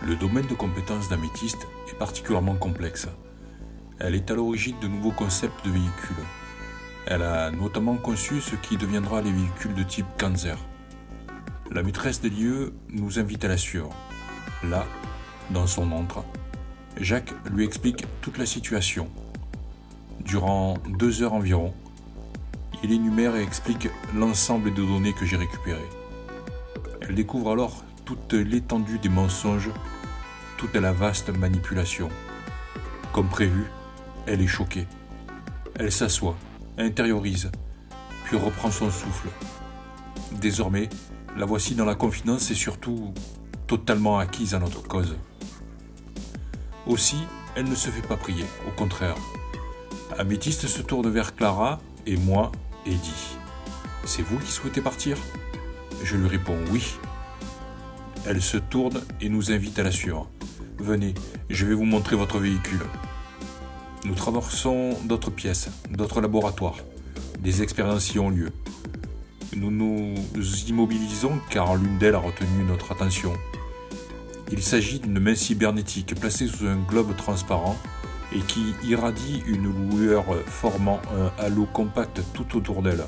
Le domaine de compétences d'Améthyste est particulièrement complexe. Elle est à l'origine de nouveaux concepts de véhicules. Elle a notamment conçu ce qui deviendra les véhicules de type Panzer. La maîtresse des lieux nous invite à la suivre. Là, dans son antre, Jacques lui explique toute la situation. Durant 2 heures environ, il énumère et explique l'ensemble des données que j'ai récupérées. Elle découvre alors toute l'étendue des mensonges, toute la vaste manipulation. Comme prévu, elle est choquée. Elle s'assoit, intériorise, puis reprend son souffle. Désormais, la voici dans la confidence et surtout totalement acquise à notre cause. Aussi, elle ne se fait pas prier, au contraire. Améthyste se tourne vers Clara et moi et dit « C'est vous qui souhaitez partir ?» Je lui réponds « Oui ». Elle se tourne et nous invite à la suivre. « Venez, je vais vous montrer votre véhicule. » Nous traversons d'autres pièces, d'autres laboratoires. Des expériences y ont lieu. Nous nous immobilisons car l'une d'elles a retenu notre attention. Il s'agit d'une main cybernétique placée sous un globe transparent et qui irradie une lueur formant un halo compact tout autour d'elle.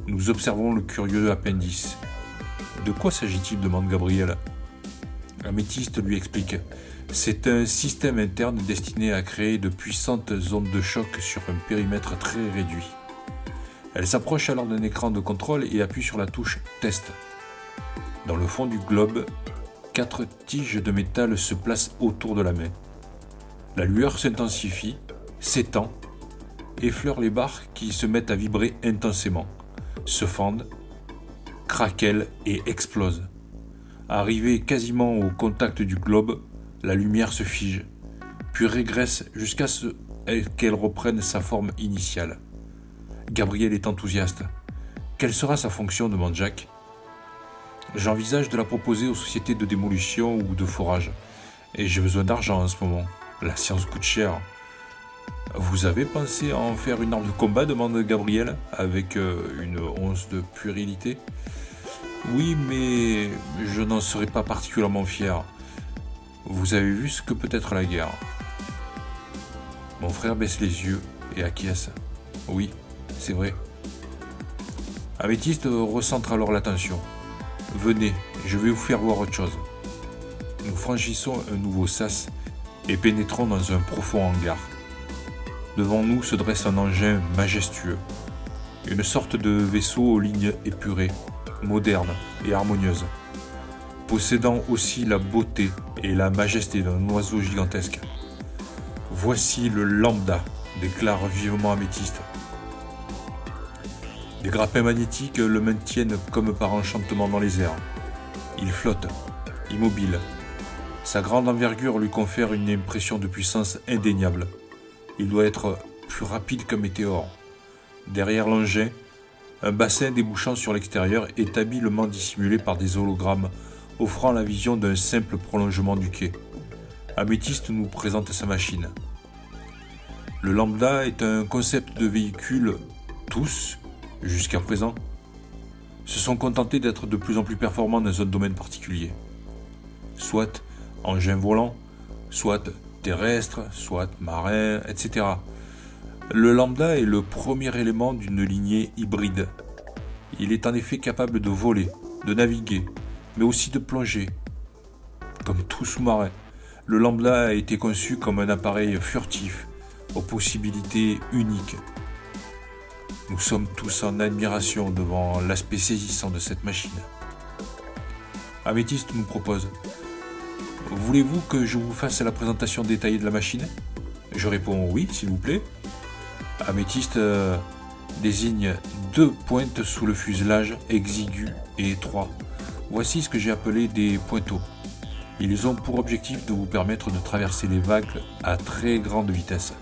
Nous observons le curieux appendice. « De quoi s'agit-il » demande Gabriel. Améthyste lui explique. C'est un système interne destiné à créer de puissantes ondes de choc sur un périmètre très réduit. Elle s'approche alors d'un écran de contrôle et appuie sur la touche « Test ». Dans le fond du globe, 4 tiges de métal se placent autour de la main. La lueur s'intensifie, s'étend, effleure les barres qui se mettent à vibrer intensément, se fendent, craquellent et explosent. Arrivée quasiment au contact du globe, la lumière se fige, puis régresse jusqu'à ce qu'elle reprenne sa forme initiale. Gabriel est enthousiaste. « Quelle sera sa fonction » demande Jacques. J'envisage de la proposer aux sociétés de démolition ou de forage. Et j'ai besoin d'argent en ce moment. La science coûte cher. Vous avez pensé à en faire une arme de combat demande Gabriel, avec une once de puérilité. Oui, mais je n'en serais pas particulièrement fier. Vous avez vu ce que peut être la guerre. Mon frère baisse les yeux et acquiesce. Oui, c'est vrai. Améthyste recentre alors l'attention. Venez, je vais vous faire voir autre chose. Nous franchissons un nouveau sas et pénétrons dans un profond hangar. Devant nous se dresse un engin majestueux, une sorte de vaisseau aux lignes épurées, moderne et harmonieuse, possédant aussi la beauté et la majesté d'un oiseau gigantesque. Voici le lambda, déclare vivement Améthyste. Des grappins magnétiques le maintiennent comme par enchantement dans les airs. Il flotte, immobile. Sa grande envergure lui confère une impression de puissance indéniable. Il doit être plus rapide qu'un météore. Derrière l'engin, un bassin débouchant sur l'extérieur est habilement dissimulé par des hologrammes, offrant la vision d'un simple prolongement du quai. Améthyste nous présente sa machine. Le lambda est un concept de véhicule tous, jusqu'à présent, se sont contentés d'être de plus en plus performants dans un domaine particulier. Soit engin volant, soit terrestre, soit marin, etc. Le lambda est le premier élément d'une lignée hybride. Il est en effet capable de voler, de naviguer, mais aussi de plonger. Comme tout sous-marin, le lambda a été conçu comme un appareil furtif, aux possibilités uniques. Nous sommes tous en admiration devant l'aspect saisissant de cette machine. Améthyste nous propose « Voulez-vous que je vous fasse la présentation détaillée de la machine ?» Je réponds « Oui, s'il vous plaît. » Améthyste désigne 2 pointes sous le fuselage exigu et étroit. Voici ce que j'ai appelé des pointeaux. Ils ont pour objectif de vous permettre de traverser les vagues à très grande vitesse.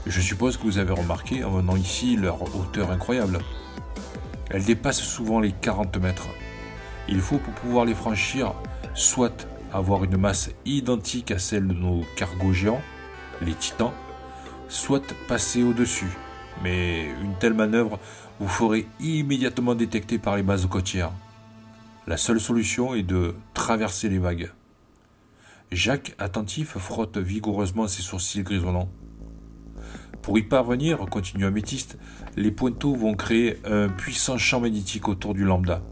Je suppose que vous avez remarqué en venant ici leur hauteur incroyable. Elles dépassent souvent les 40 mètres. Il faut pour pouvoir les franchir soit avoir une masse identique à celle de nos cargos géants, les titans, soit passer au-dessus. Mais une telle manœuvre vous ferait immédiatement détecter par les bases côtières. La seule solution est de traverser les vagues. Jacques, attentif, frotte vigoureusement ses sourcils grisonnants. Pour y parvenir, continue Améthyste, les pointeaux vont créer un puissant champ magnétique autour du lambda.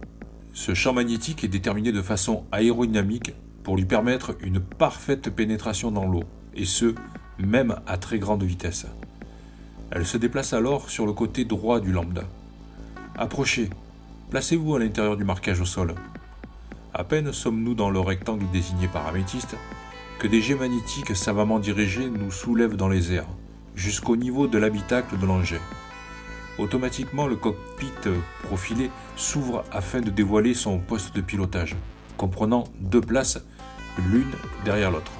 Ce champ magnétique est déterminé de façon aérodynamique pour lui permettre une parfaite pénétration dans l'eau, et ce, même à très grande vitesse. Elle se déplace alors sur le côté droit du lambda. Approchez, placez-vous à l'intérieur du marquage au sol. À peine sommes-nous dans le rectangle désigné par Améthyste que des jets magnétiques savamment dirigés nous soulèvent dans les airs, jusqu'au niveau de l'habitacle de l'engin. Automatiquement, le cockpit profilé s'ouvre afin de dévoiler son poste de pilotage, comprenant 2 places, l'une derrière l'autre.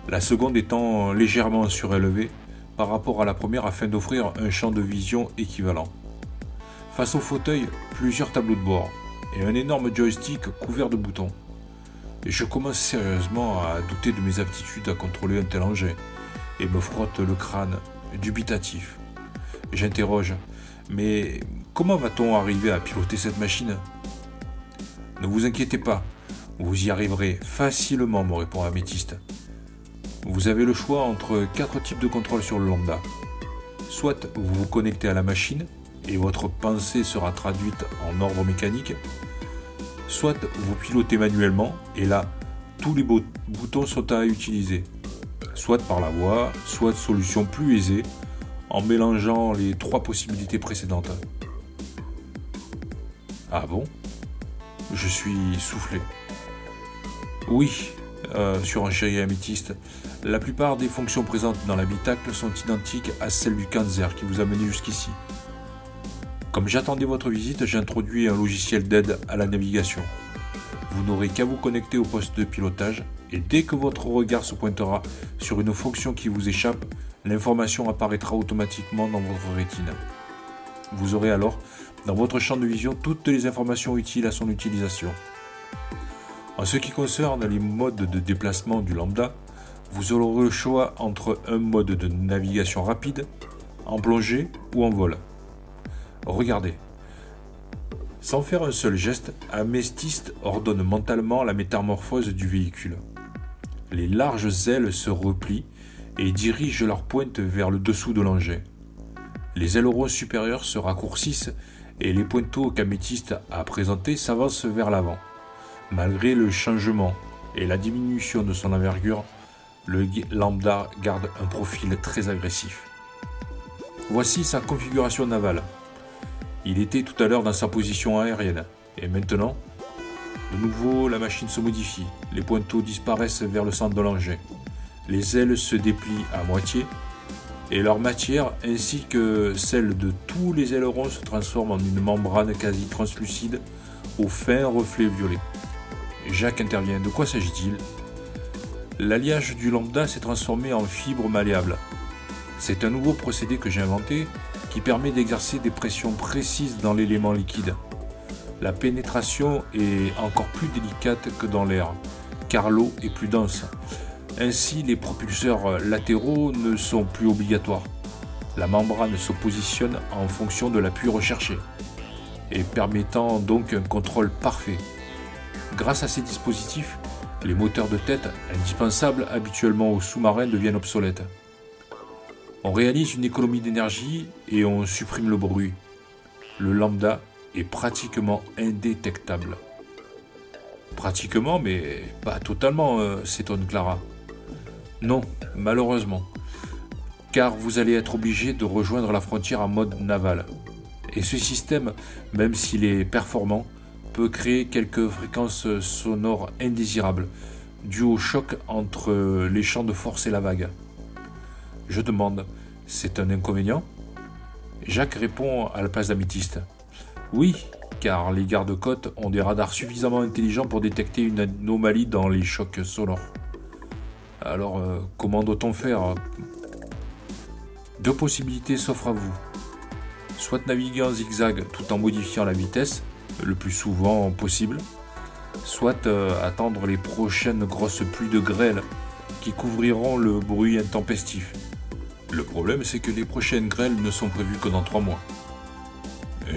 La seconde étant légèrement surélevée par rapport à la première afin d'offrir un champ de vision équivalent. Face au fauteuil, plusieurs tableaux de bord et un énorme joystick couvert de boutons. Et je commence sérieusement à douter de mes aptitudes à contrôler un tel engin et me frotte le crâne, dubitatif. J'interroge, mais comment va-t-on arriver à piloter cette machine ? Ne vous inquiétez pas, vous y arriverez facilement, me répond Améthyste. Vous avez le choix entre 4 types de contrôle sur le lambda. Soit vous vous connectez à la machine et votre pensée sera traduite en ordre mécanique, soit vous pilotez manuellement et là, tous les boutons sont à utiliser, soit par la voix, soit solution plus aisée en mélangeant les 3 possibilités précédentes. Ah bon ? Je suis soufflé. Oui, surenchérit Améthyste, la plupart des fonctions présentes dans l'habitacle sont identiques à celles du Kanzer qui vous a mené jusqu'ici. Comme j'attendais votre visite, j'ai introduit un logiciel d'aide à la navigation. Vous n'aurez qu'à vous connecter au poste de pilotage et dès que votre regard se pointera sur une fonction qui vous échappe, l'information apparaîtra automatiquement dans votre rétine. Vous aurez alors, dans votre champ de vision, toutes les informations utiles à son utilisation. En ce qui concerne les modes de déplacement du lambda, vous aurez le choix entre un mode de navigation rapide, en plongée ou en vol. Regardez. Sans faire un seul geste, Améthyste ordonne mentalement la métamorphose du véhicule. Les larges ailes se replient et dirigent leur pointe vers le dessous de l'engin. Les ailerons supérieurs se raccourcissent et les pointeaux qu'Améthyste a présentés s'avancent vers l'avant. Malgré le changement et la diminution de son envergure, le lambda garde un profil très agressif. Voici sa configuration navale. Il était tout à l'heure dans sa position aérienne, et maintenant, de nouveau la machine se modifie, les pointeaux disparaissent vers le centre de l'engin, les ailes se déplient à moitié, et leur matière ainsi que celle de tous les ailerons se transforme en une membrane quasi translucide aux fins reflets violets. Jacques intervient. De quoi s'agit-il ? L'alliage du lambda s'est transformé en fibre malléable. C'est un nouveau procédé que j'ai inventé qui permet d'exercer des pressions précises dans l'élément liquide. La pénétration est encore plus délicate que dans l'air, car l'eau est plus dense. Ainsi, les propulseurs latéraux ne sont plus obligatoires. La membrane se positionne en fonction de l'appui recherché, et permettant donc un contrôle parfait. Grâce à ces dispositifs, les moteurs de tête, indispensables habituellement aux sous-marins, deviennent obsolètes. On réalise une économie d'énergie et on supprime le bruit. Le lambda est pratiquement indétectable. Pratiquement, mais pas totalement, s'étonne Clara. Non, malheureusement, car vous allez être obligé de rejoindre la frontière en mode naval. Et ce système, même s'il est performant, peut créer quelques fréquences sonores indésirables, dues au choc entre les champs de force et la vague. Je demande, c'est un inconvénient ? Jacques répond à la place d'Améthyste. Oui, car les gardes-côtes ont des radars suffisamment intelligents pour détecter une anomalie dans les chocs sonores. Alors, comment doit-on faire ? 2 possibilités s'offrent à vous. Soit naviguer en zigzag tout en modifiant la vitesse, le plus souvent possible, soit attendre les prochaines grosses pluies de grêle qui couvriront le bruit intempestif. Le problème, c'est que les prochaines grêles ne sont prévues que dans 3 mois.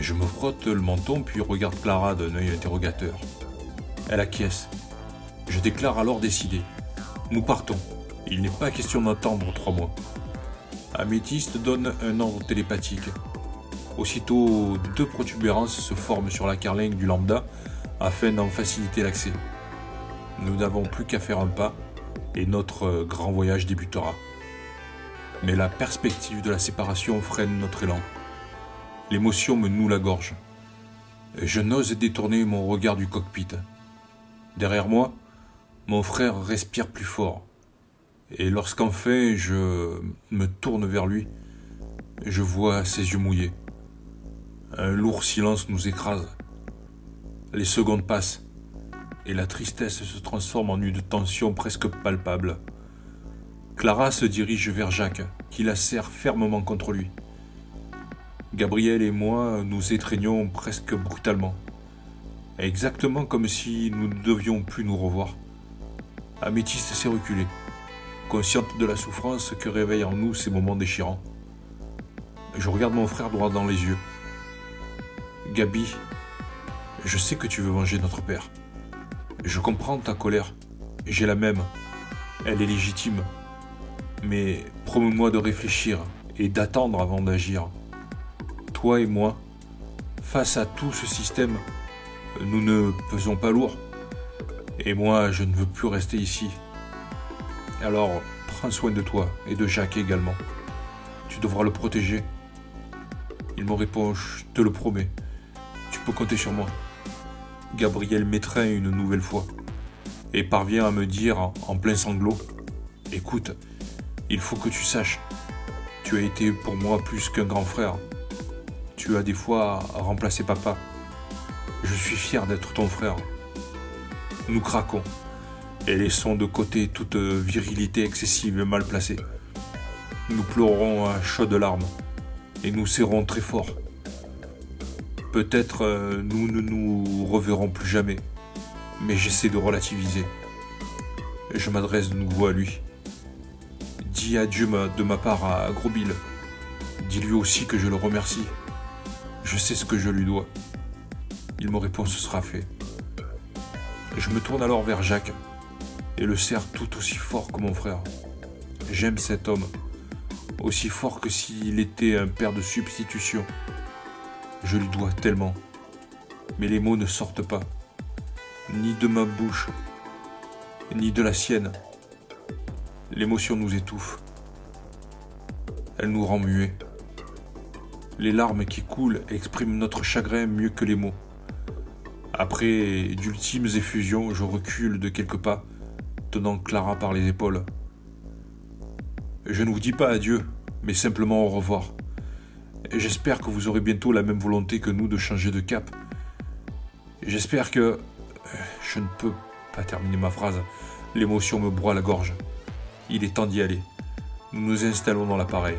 Je me frotte le menton puis regarde Clara d'un œil interrogateur. Elle acquiesce. Je déclare alors décidé. Nous partons. Il n'est pas question d'attendre 3 mois. Améthyste donne un ordre télépathique. Aussitôt, 2 protubérances se forment sur la carlingue du lambda afin d'en faciliter l'accès. Nous n'avons plus qu'à faire un pas et notre grand voyage débutera. Mais la perspective de la séparation freine notre élan. L'émotion me noue la gorge. Je n'ose détourner mon regard du cockpit. Derrière moi, mon frère respire plus fort. Et lorsqu'enfin je me tourne vers lui, je vois ses yeux mouillés. Un lourd silence nous écrase. Les secondes passent, et la tristesse se transforme en une tension presque palpable. Clara se dirige vers Jacques, qui la serre fermement contre lui. Gabriel et moi nous étreignons presque brutalement, exactement comme si nous ne devions plus nous revoir. Améthyste s'est reculée, consciente de la souffrance que réveillent en nous ces moments déchirants. Je regarde mon frère droit dans les yeux. Gabi, je sais que tu veux venger notre père. Je comprends ta colère. J'ai la même. Elle est légitime. Mais promets-moi de réfléchir et d'attendre avant d'agir. Toi et moi, face à tout ce système, nous ne pesons pas lourd. Et moi, je ne veux plus rester ici. Alors, prends soin de toi et de Jacques également. Tu devras le protéger. Il me répond, je te le promets. Tu peux compter sur moi. Gabriel m'étreint une nouvelle fois et parvient à me dire en plein sanglot, écoute, il faut que tu saches, tu as été pour moi plus qu'un grand frère. Tu as des fois remplacé papa. Je suis fier d'être ton frère. Nous craquons et laissons de côté toute virilité excessive et mal placée. Nous pleurons à chaudes larmes et nous serrons très fort. Peut-être nous ne nous reverrons plus jamais, mais j'essaie de relativiser. Je m'adresse de nouveau à lui. Dis adieu de ma part à Gros Bill. Dis-lui aussi que je le remercie. Je sais ce que je lui dois. Il me répond, ce sera fait. Je me tourne alors vers Jacques et le serre tout aussi fort que mon frère. J'aime cet homme, aussi fort que s'il était un père de substitution. Je lui dois tellement, mais les mots ne sortent pas, ni de ma bouche, ni de la sienne. L'émotion nous étouffe. Elle nous rend muets. Les larmes qui coulent expriment notre chagrin mieux que les mots. Après d'ultimes effusions, je recule de quelques pas, tenant Clara par les épaules. Je ne vous dis pas adieu, mais simplement au revoir. J'espère que vous aurez bientôt la même volonté que nous de changer de cap. J'espère que... Je ne peux pas terminer ma phrase. L'émotion me broie la gorge. Il est temps d'y aller. Nous nous installons dans l'appareil.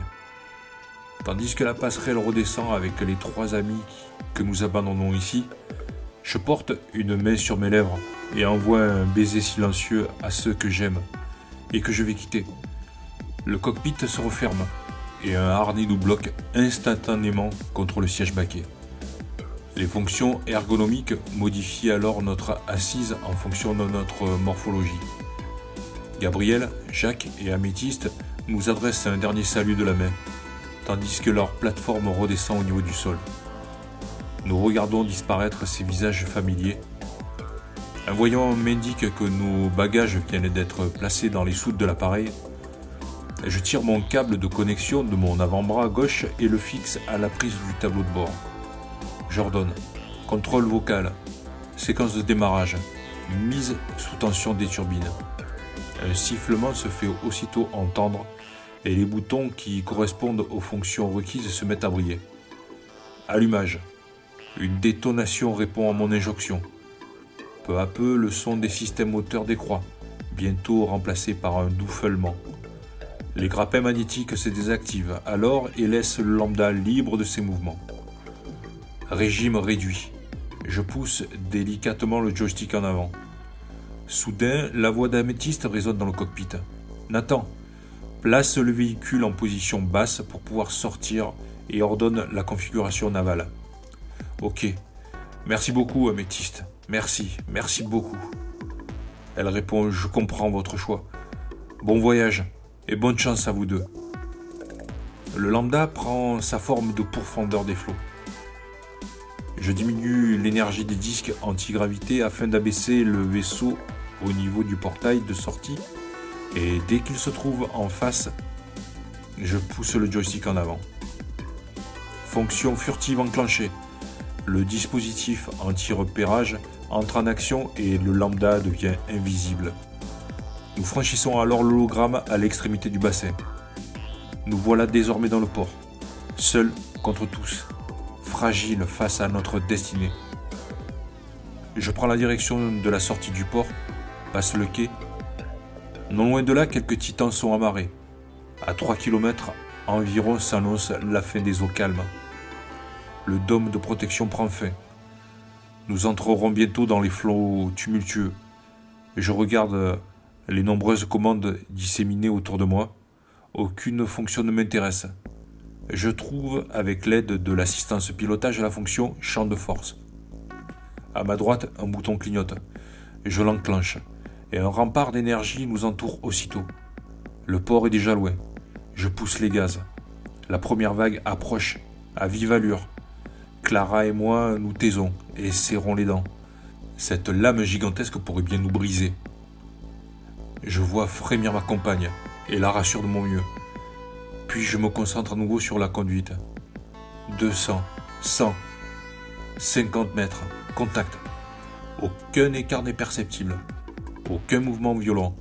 Tandis que la passerelle redescend avec les 3 amis que nous abandonnons ici, je porte une main sur mes lèvres et envoie un baiser silencieux à ceux que j'aime et que je vais quitter. Le cockpit se referme et un harnais nous bloque instantanément contre le siège baquet. Les fonctions ergonomiques modifient alors notre assise en fonction de notre morphologie. Gabriel, Jacques et Améthyste nous adressent un dernier salut de la main, tandis que leur plateforme redescend au niveau du sol. Nous regardons disparaître ces visages familiers. Un voyant m'indique que nos bagages viennent d'être placés dans les soutes de l'appareil. Je tire mon câble de connexion de mon avant-bras gauche et le fixe à la prise du tableau de bord. J'ordonne. Contrôle vocal. Séquence de démarrage. Mise sous tension des turbines. Un sifflement se fait aussitôt entendre et les boutons qui correspondent aux fonctions requises se mettent à briller. Allumage. Une détonation répond à mon injonction. Peu à peu, le son des systèmes moteurs décroît, bientôt remplacé par un doux feulement. Les grappins magnétiques se désactivent alors et laissent le lambda libre de ses mouvements. Régime réduit. Je pousse délicatement le joystick en avant. Soudain, la voix d'Améthyste résonne dans le cockpit. « Nathan, place le véhicule en position basse pour pouvoir sortir et ordonne la configuration navale. » « Ok. Merci beaucoup, Améthyste. Merci beaucoup. » Elle répond « Je comprends votre choix. Bon voyage et bonne chance à vous deux. Le lambda prend sa forme de pourfendeur des flots. Je diminue l'énergie des disques anti-gravité afin d'abaisser le vaisseau au niveau du portail de sortie et dès qu'il se trouve en face, je pousse le joystick en avant. Fonction furtive enclenchée. Le dispositif anti-repérage entre en action et le lambda devient invisible. Nous franchissons alors l'hologramme à l'extrémité du bassin. Nous voilà désormais dans le port, seuls contre tous, fragiles face à notre destinée. Je prends la direction de la sortie du port, passe le quai. Non loin de là, quelques titans sont amarrés. À 3 km environ s'annonce la fin des eaux calmes. Le dôme de protection prend fin. Nous entrerons bientôt dans les flots tumultueux. Je regarde les nombreuses commandes disséminées autour de moi. Aucune fonction ne m'intéresse. Je trouve avec l'aide de l'assistance pilotage la fonction champ de force. À ma droite, un bouton clignote. Je l'enclenche et un rempart d'énergie nous entoure aussitôt. Le port est déjà loin. Je pousse les gaz. La première vague approche à vive allure. Clara et moi nous taisons et serrons les dents. Cette lame gigantesque pourrait bien nous briser. Je vois frémir ma compagne et la rassure de mon mieux. Puis je me concentre à nouveau sur la conduite. 200, 100, 50 mètres, contact. Aucun écart n'est perceptible. Aucun mouvement violent.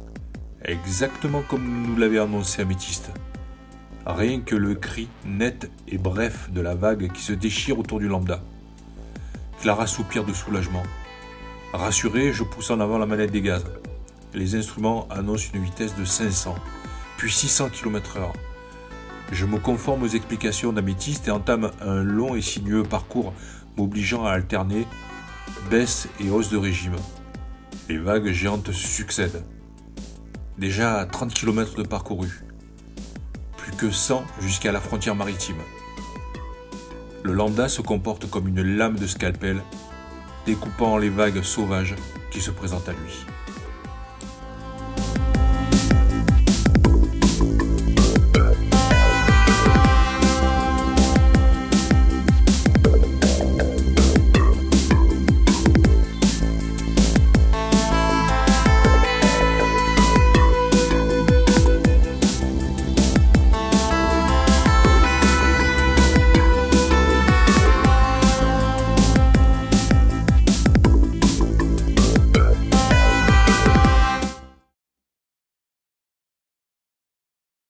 Exactement comme nous l'avait annoncé Améthyste. Rien que le cri net et bref de la vague qui se déchire autour du lambda. Clara soupire de soulagement. Rassuré, je pousse en avant la manette des gaz. Les instruments annoncent une vitesse de 500, puis 600 km/h. Je me conforme aux explications d'Améthyste et entame un long et sinueux parcours m'obligeant à alterner baisse et hausse de régime. Les vagues géantes se succèdent. Déjà 30 km de parcouru. Plus que 100 jusqu'à la frontière maritime. Le lambda se comporte comme une lame de scalpel, découpant les vagues sauvages qui se présentent à lui.